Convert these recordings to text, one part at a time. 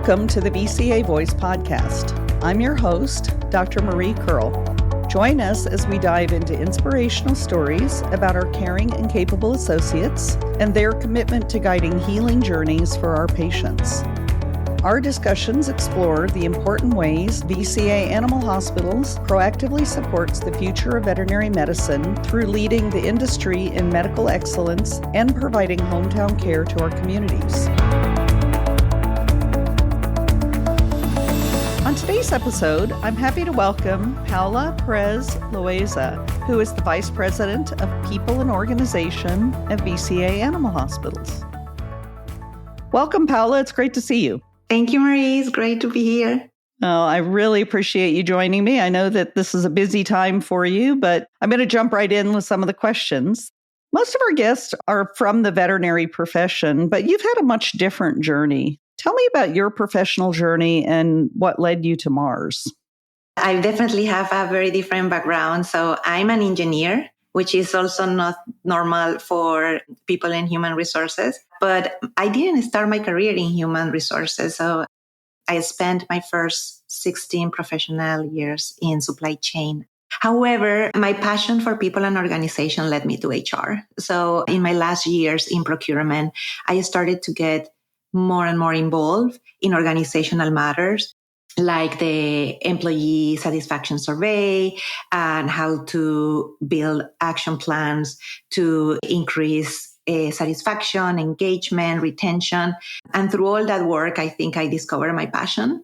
Welcome to the VCA Voice Podcast. I'm your host, Dr. Marie Kerl. Join us as we dive into inspirational stories about our caring and capable associates and their commitment to guiding healing journeys for our patients. Our discussions explore the important ways VCA Animal Hospitals proactively supports the future of veterinary medicine through leading the industry in medical excellence and providing hometown care to our communities. On today's episode, I'm happy to welcome Paola Perez Loaiza, who is the Vice President of People and Organization at VCA Animal Hospitals. Welcome, Paola. It's great to see you. Thank you, Marie. It's great to be here. Oh, I really appreciate you joining me. I know that this is a busy time for you, but I'm going to jump right in with some of the questions. Most of our guests are from the veterinary profession, but you've had a much different journey. Tell me about your professional journey and what led you to Mars. I definitely have a very different background. So I'm an engineer, which is also not normal for people in human resources. But I didn't start my career in human resources. So I spent my first 16 professional years in supply chain. However, my passion for people and organization led me to HR. So in my last years in procurement, I started to get more and more involved in organizational matters like the employee satisfaction survey and how to build action plans to increase satisfaction, engagement, retention. And through all that work, I think I discovered my passion.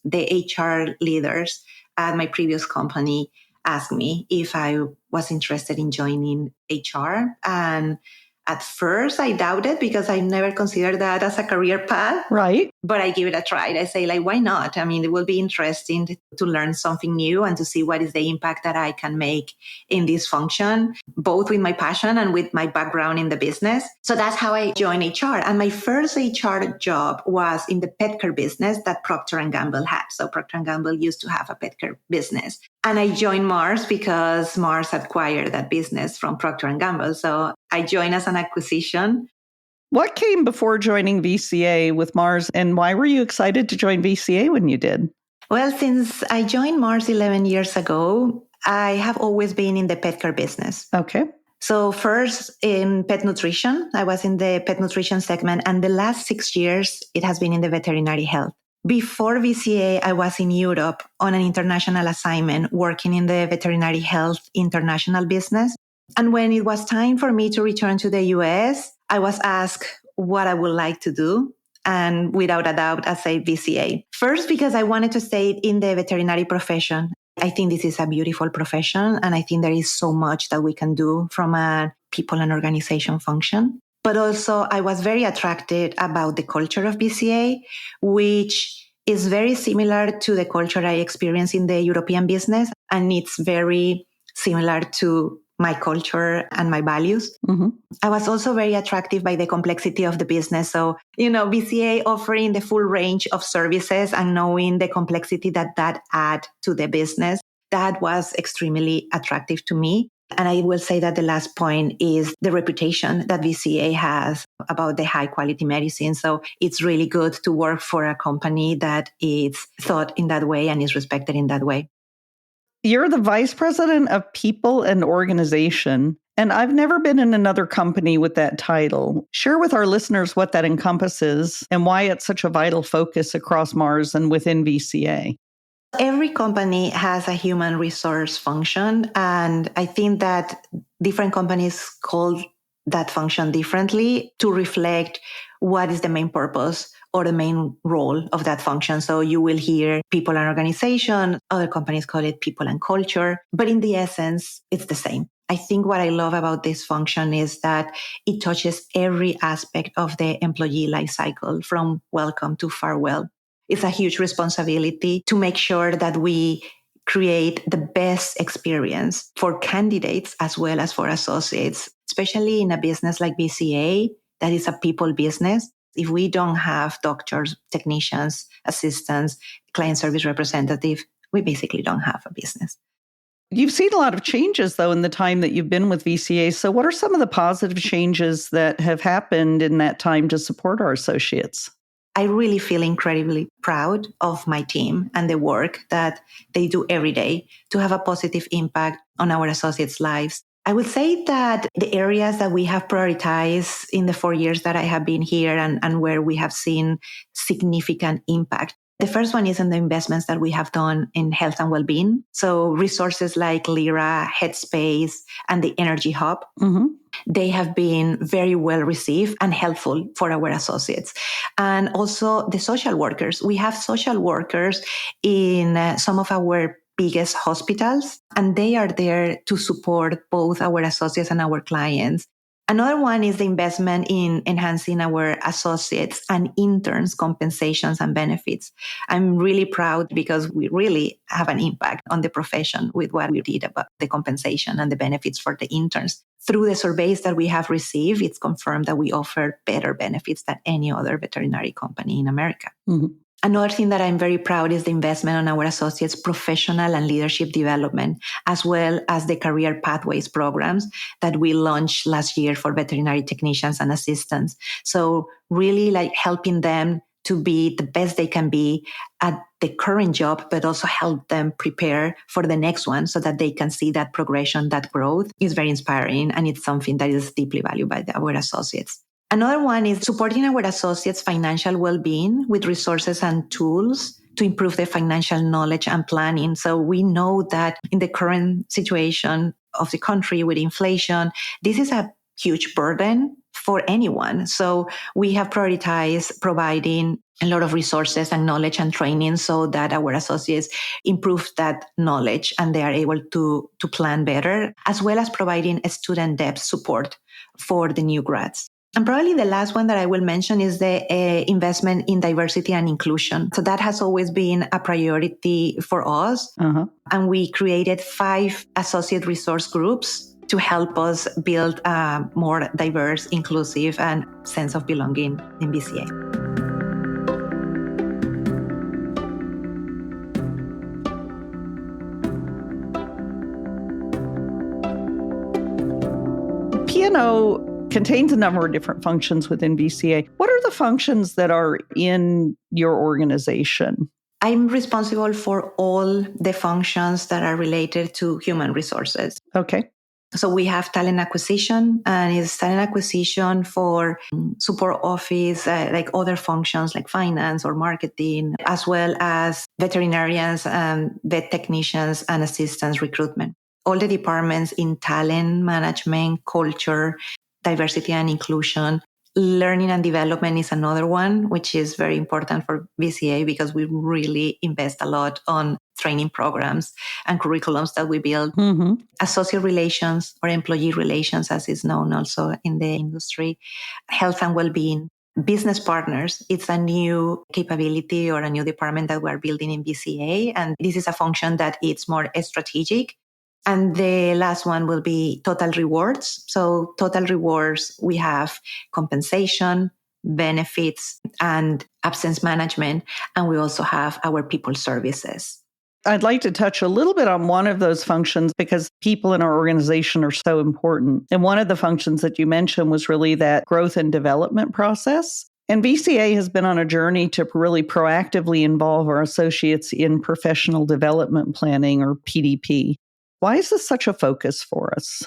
The HR leaders at my previous company asked me if I was interested in joining HR. And at first, I doubted because I never considered that as a career path. Right. But I give it a try. I say, why not? I mean, it will be interesting to learn something new and to see what is the impact that I can make in this function, both with my passion and with my background in the business. So that's how I joined HR. And my first HR job was in the pet care business that Procter & Gamble had. So Procter & Gamble used to have a pet care business. And I joined Mars because Mars acquired that business from Procter & Gamble. So I joined as an acquisition. What came before joining VCA with Mars, and why were you excited to join VCA when you did? Well, since I joined Mars 11 years ago, I have always been in the pet care business. Okay. So first in pet nutrition, I was in the pet nutrition segment, and the last 6 years, it has been in the veterinary health. Before VCA, I was in Europe on an international assignment working in the veterinary health international business. And when it was time for me to return to the US, I was asked what I would like to do. And without a doubt, I said VCA. First, because I wanted to stay in the veterinary profession. I think this is a beautiful profession. And I think there is so much that we can do from a people and organization function. But also, I was very attracted about the culture of VCA, which is very similar to the culture I experienced in the European business. And it's very similar to my culture and my values. Mm-hmm. I was also very attracted by the complexity of the business. So, VCA offering the full range of services and knowing the complexity that add to the business, that was extremely attractive to me. And I will say that the last point is the reputation that VCA has about the high quality medicine. So it's really good to work for a company that is thought in that way and is respected in that way. You're the Vice President of People and Organization, and I've never been in another company with that title. Share with our listeners what that encompasses and why it's such a vital focus across Mars and within VCA. Every company has a human resource function, and I think that different companies call that function differently to reflect what is the main purpose or the main role of that function. So you will hear people and organization, other companies call it people and culture, but in the essence, it's the same. I think what I love about this function is that it touches every aspect of the employee life cycle from welcome to farewell. It's a huge responsibility to make sure that we create the best experience for candidates as well as for associates, especially in a business like VCA, that is a people business. If we don't have doctors, technicians, assistants, client service representative, we basically don't have a business. You've seen a lot of changes, though, in the time that you've been with VCA. So what are some of the positive changes that have happened in that time to support our associates? I really feel incredibly proud of my team and the work that they do every day to have a positive impact on our associates' lives. I would say that the areas that we have prioritized in the 4 years that I have been here and where we have seen significant impact. The first one is in the investments that we have done in health and well-being. So resources like Lyra, Headspace, and the Energy Hub. Mm-hmm. They have been very well received and helpful for our associates. And also the social workers. We have social workers in some of our biggest hospitals, and they are there to support both our associates and our clients. Another one is the investment in enhancing our associates and interns' compensations and benefits. I'm really proud because we really have an impact on the profession with what we did about the compensation and the benefits for the interns. Through the surveys that we have received, it's confirmed that we offer better benefits than any other veterinary company in America. Mm-hmm. Another thing that I'm very proud is the investment on our associates' professional and leadership development, as well as the career pathways programs that we launched last year for veterinary technicians and assistants. So really like helping them to be the best they can be at the current job, but also help them prepare for the next one so that they can see that progression, that growth is very inspiring. And it's something that is deeply valued by our associates. Another one is supporting our associates' financial well-being with resources and tools to improve their financial knowledge and planning. So we know that in the current situation of the country with inflation, this is a huge burden for anyone. So we have prioritized providing a lot of resources and knowledge and training so that our associates improve that knowledge and they are able to plan better, as well as providing a student debt support for the new grads. And probably the last one that I will mention is the investment in diversity and inclusion. So that has always been a priority for us. Uh-huh. And we created 5 associate resource groups to help us build a more diverse, inclusive, and sense of belonging in VCA. P&O contains a number of different functions within VCA. What are the functions that are in your organization? I'm responsible for all the functions that are related to human resources. Okay. So we have talent acquisition, and it's talent acquisition for support office, like other functions like finance or marketing, as well as veterinarians, vet technicians, and assistants recruitment. All the departments in talent management, culture, diversity and inclusion. Learning and development is another one, which is very important for VCA because we really invest a lot on training programs and curriculums that we build. Mm-hmm. Associate relations or employee relations, as is known also in the industry. Health and well-being. Business partners. It's a new capability or a new department that we're building in VCA. And this is a function that it's more strategic. And the last one will be total rewards. So total rewards, we have compensation, benefits, and absence management. And we also have our people services. I'd like to touch a little bit on one of those functions because people in our organization are so important. And one of the functions that you mentioned was really that growth and development process. And VCA has been on a journey to really proactively involve our associates in professional development planning, or PDP. Why is this such a focus for us?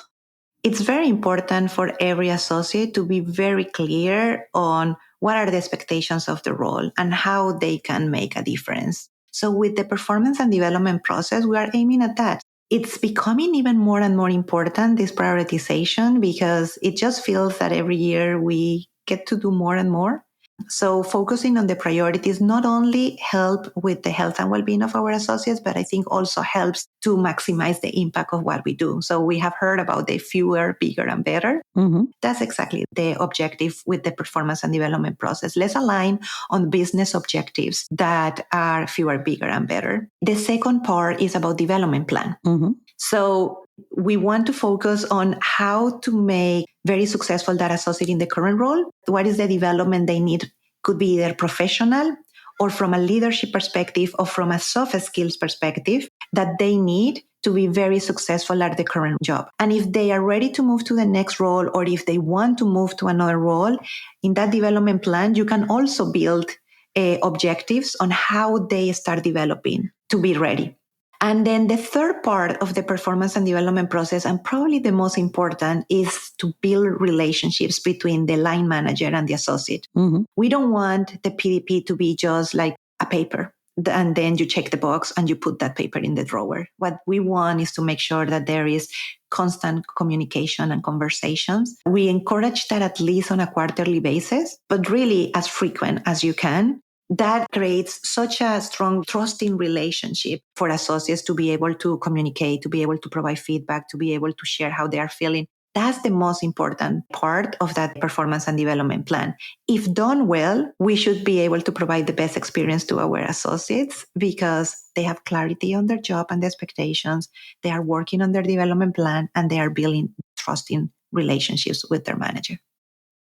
It's very important for every associate to be very clear on what are the expectations of the role and how they can make a difference. So with the performance and development process, we are aiming at that. It's becoming even more and more important, this prioritization, because it just feels that every year we get to do more and more. So focusing on the priorities not only help with the health and well-being of our associates, but I think also helps to maximize the impact of what we do. So we have heard about the fewer, bigger, and better. Mm-hmm. That's exactly the objective with the performance and development process. Let's align on business objectives that are fewer, bigger, and better. The second part is about development plan. Mm-hmm. So we want to focus on how to make very successful that associate in the current role. What is the development they need? Could be either professional or from a leadership perspective or from a soft skills perspective that they need to be very successful at the current job. And if they are ready to move to the next role, or if they want to move to another role, in that development plan, you can also build objectives on how they start developing to be ready. And then the third part of the performance and development process, and probably the most important, is to build relationships between the line manager and the associate. Mm-hmm. We don't want the PDP to be just like a paper, and then you check the box and you put that paper in the drawer. What we want is to make sure that there is constant communication and conversations. We encourage that at least on a quarterly basis, but really as frequent as you can. That creates such a strong trusting relationship for associates to be able to communicate, to be able to provide feedback, to be able to share how they are feeling. That's the most important part of that performance and development plan. If done well, we should be able to provide the best experience to our associates because they have clarity on their job and the expectations. They are working on their development plan and they are building trusting relationships with their manager.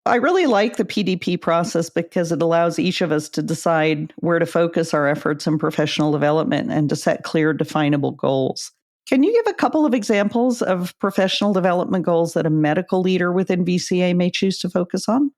I really like the PDP process because it allows each of us to decide where to focus our efforts in professional development and to set clear, definable goals. Can you give a couple of examples of professional development goals that a medical leader within VCA may choose to focus on?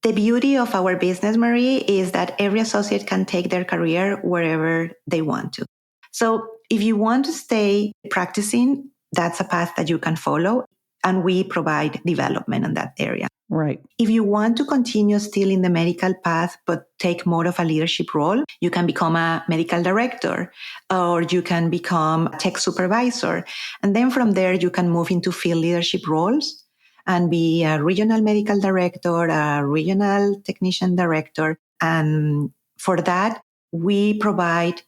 The beauty of our business, Marie, is that every associate can take their career wherever they want to. So if you want to stay practicing, that's a path that you can follow. And we provide development in that area. Right. If you want to continue still in the medical path, but take more of a leadership role, you can become a medical director or you can become a tech supervisor. And then from there, you can move into field leadership roles and be a regional medical director, a regional technician director. And for that, we provide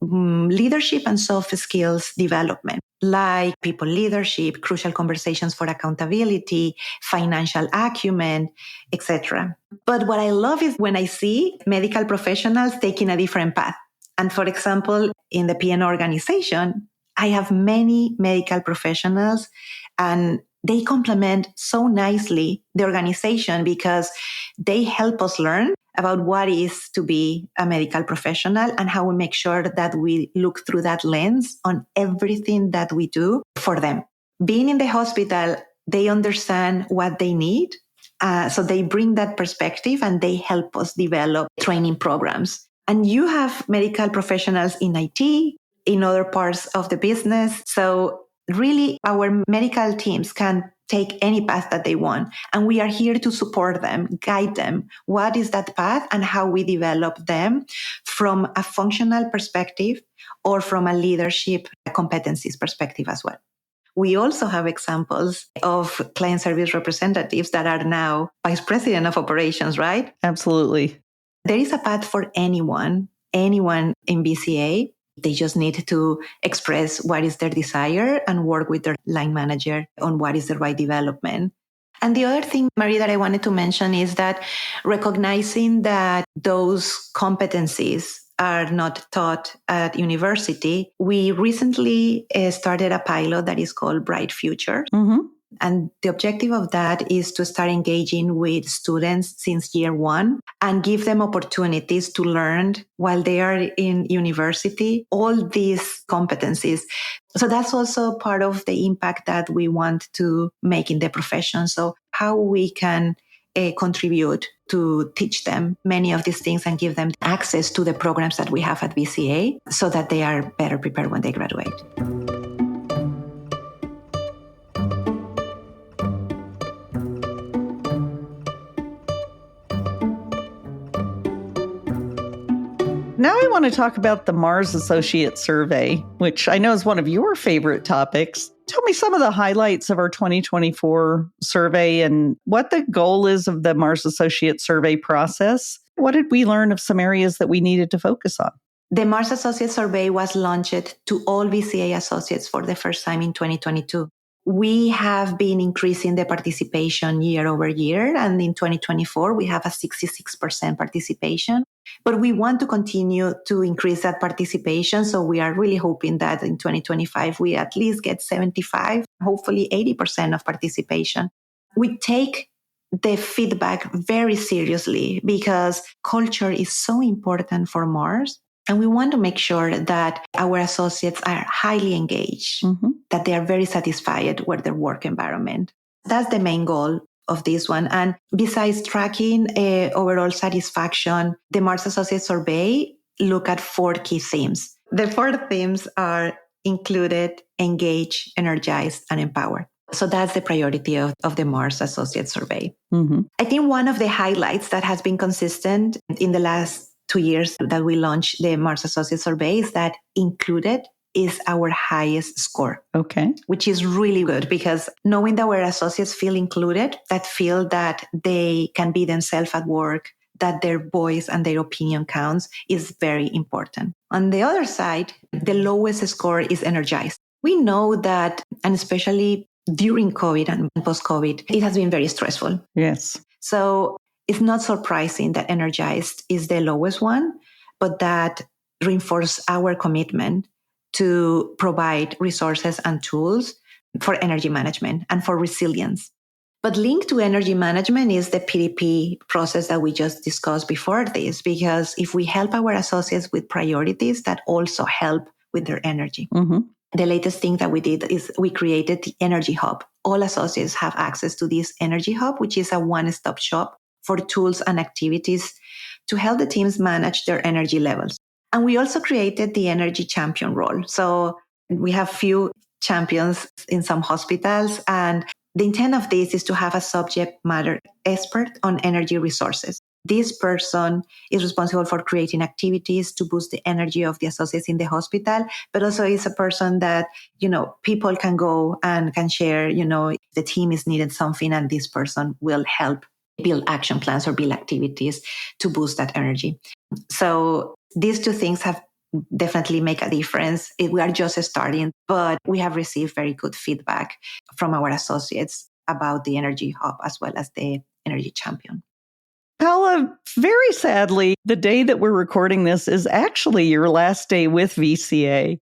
leadership and soft skills development, like people leadership, crucial conversations for accountability, financial acumen, etc. But what I love is when I see medical professionals taking a different path. And for example, in the PN organization, I have many medical professionals and they complement so nicely the organization because they help us learn about what is to be a medical professional and how we make sure that we look through that lens on everything that we do for them. Being in the hospital, they understand what they need. So they bring that perspective and they help us develop training programs. And you have medical professionals in IT, in other parts of the business. So really, our medical teams can take any path that they want. And we are here to support them, guide them. What is that path and how we develop them from a functional perspective or from a leadership competencies perspective as well. We also have examples of client service representatives that are now vice president of operations, right? Absolutely. There is a path for anyone in VCA. They just need to express what is their desire and work with their line manager on what is the right development. And the other thing, Marie, that I wanted to mention is that recognizing that those competencies are not taught at university, we recently started a pilot that is called Bright Future. Mm-hmm. And the objective of that is to start engaging with students since year one and give them opportunities to learn while they are in university, all these competencies. So that's also part of the impact that we want to make in the profession. So how we can contribute to teach them many of these things and give them access to the programs that we have at VCA so that they are better prepared when they graduate. Now I want to talk about the Mars Associate Survey, which I know is one of your favorite topics. Tell me some of the highlights of our 2024 survey and what the goal is of the Mars Associate Survey process. What did we learn of some areas that we needed to focus on? The Mars Associate Survey was launched to all VCA associates for the first time in 2022. We have been increasing the participation year over year, and in 2024, we have a 66% participation. But we want to continue to increase that participation, so we are really hoping that in 2025, we at least get 75, hopefully 80% of participation. We take the feedback very seriously because culture is so important for Mars. And we want to make sure that our associates are highly engaged, that they are very satisfied with their work environment. That's the main goal. of this one. And besides tracking overall satisfaction, the Mars Associate Survey look at 4 key themes. The 4 themes are included, engage, energized, and empower. So that's the priority of the Mars Associate Survey. Mm-hmm. I think one of the highlights that has been consistent in the last 2 years that we launched the Mars Associate Survey is that included is our highest score. Okay. Which is really good because knowing that our associates feel included, that feel that they can be themselves at work, that their voice and their opinion counts is very important. On the other side, the lowest score is energized. We know that, and especially during COVID and post-COVID, it has been very stressful. Yes. So it's not surprising that energized is the lowest one, but that reinforces our commitment to provide resources and tools for energy management and for resilience. But linked to energy management is the PDP process that we just discussed before this, because if we help our associates with priorities, that also help with their energy. Mm-hmm. The latest thing that we did is we created the Energy Hub. All associates have access to this Energy Hub, which is a one-stop shop for tools and activities to help the teams manage their energy levels. And we also created the Energy Champion role. So we have few champions in some hospitals, and the intent of this is to have a subject matter expert on energy resources. This person is responsible for creating activities to boost the energy of the associates in the hospital, but also is a person that, people can go and can share, if the team is needed something, and this person will help build action plans or build activities to boost that energy. So these 2 things have definitely make a difference. We are just starting, but we have received very good feedback from our associates about the Energy Hub as well as the Energy Champion. Paola, very sadly, the day that we're recording this is actually your last day with VCA.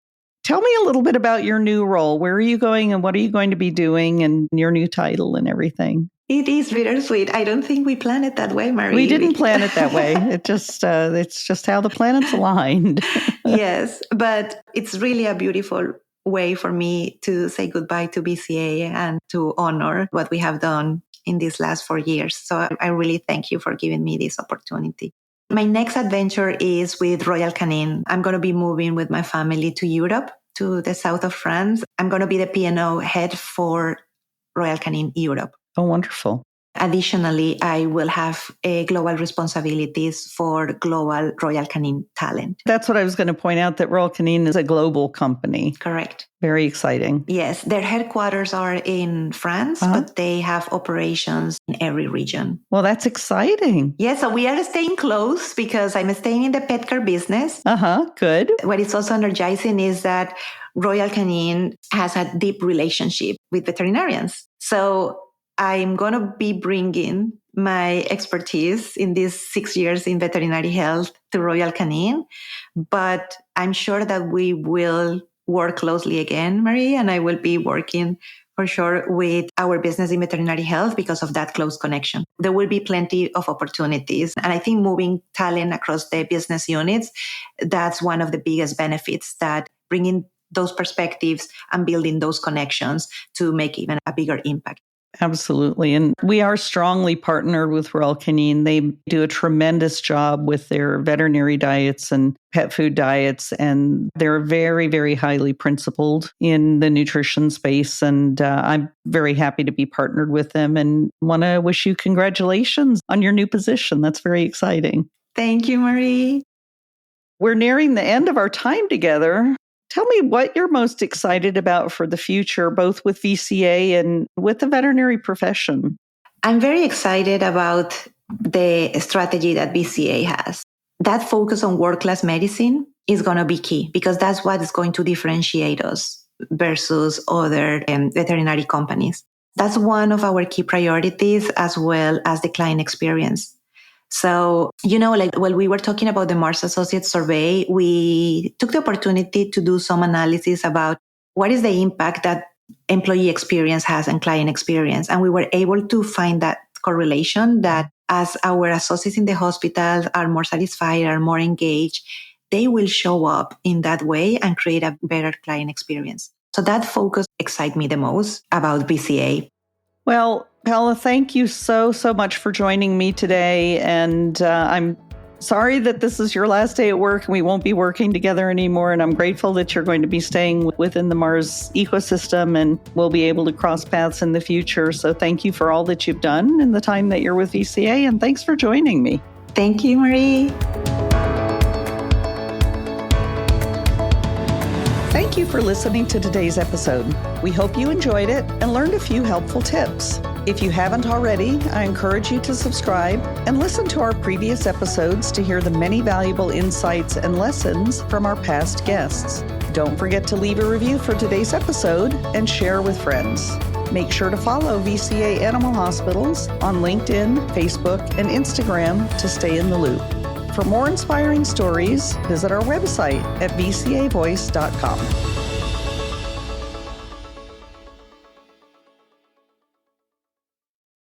Tell me a little bit about your new role. Where are you going and what are you going to be doing and your new title and everything? It is bittersweet. I don't think we planned it that way, Marie. We didn't plan it that way. It's just how the planets aligned. Yes, but it's really a beautiful way for me to say goodbye to VCA and to honor what we have done in these last 4 years. So I really thank you for giving me this opportunity. My next adventure is with Royal Canin. I'm going to be moving with my family to Europe, to the south of France. I'm going to be the P&O head for Royal Canin Europe. Oh, wonderful. Additionally, I will have global responsibilities for global Royal Canin talent. That's what I was going to point out, that Royal Canin is a global company. Correct. Very exciting. Yes, their headquarters are in France, but they have operations in every region. Well, that's exciting. Yes, so we are staying close because I'm staying in the pet care business. Good. What is also energizing is that Royal Canin has a deep relationship with veterinarians. So I'm going to be bringing my expertise in these 6 years in veterinary health to Royal Canin, but I'm sure that we will work closely again, Marie, and I will be working for sure with our business in veterinary health because of that close connection. There will be plenty of opportunities. And I think moving talent across the business units, that's one of the biggest benefits, that bringing those perspectives and building those connections to make even a bigger impact. Absolutely. And we are strongly partnered with Royal Canin. They do a tremendous job with their veterinary diets and pet food diets. And they're very, very highly principled in the nutrition space. And I'm very happy to be partnered with them and want to wish you congratulations on your new position. That's very exciting. Thank you, Marie. We're nearing the end of our time together. Tell me what you're most excited about for the future, both with VCA and with the veterinary profession. I'm very excited about the strategy that VCA has. That focus on world-class medicine is going to be key because that's what is going to differentiate us versus other veterinary companies. That's one of our key priorities, as well as the client experience. So, when we were talking about the Mars Associate Survey, we took the opportunity to do some analysis about what is the impact that employee experience has on client experience. And we were able to find that correlation, that as our associates in the hospital are more satisfied, are more engaged, they will show up in that way and create a better client experience. So that focus excites me the most about VCA. Well, Paola, thank you so much for joining me today. And I'm sorry that this is your last day at work and we won't be working together anymore. And I'm grateful that you're going to be staying within the Mars ecosystem and we'll be able to cross paths in the future. So thank you for all that you've done in the time that you're with VCA. And thanks for joining me. Thank you, Marie. Thank you for listening to today's episode. We hope you enjoyed it and learned a few helpful tips. If you haven't already, I encourage you to subscribe and listen to our previous episodes to hear the many valuable insights and lessons from our past guests. Don't forget to leave a review for today's episode and share with friends. Make sure to follow VCA Animal Hospitals on LinkedIn, Facebook, and Instagram to stay in the loop. For more inspiring stories, visit our website at vcavoice.com.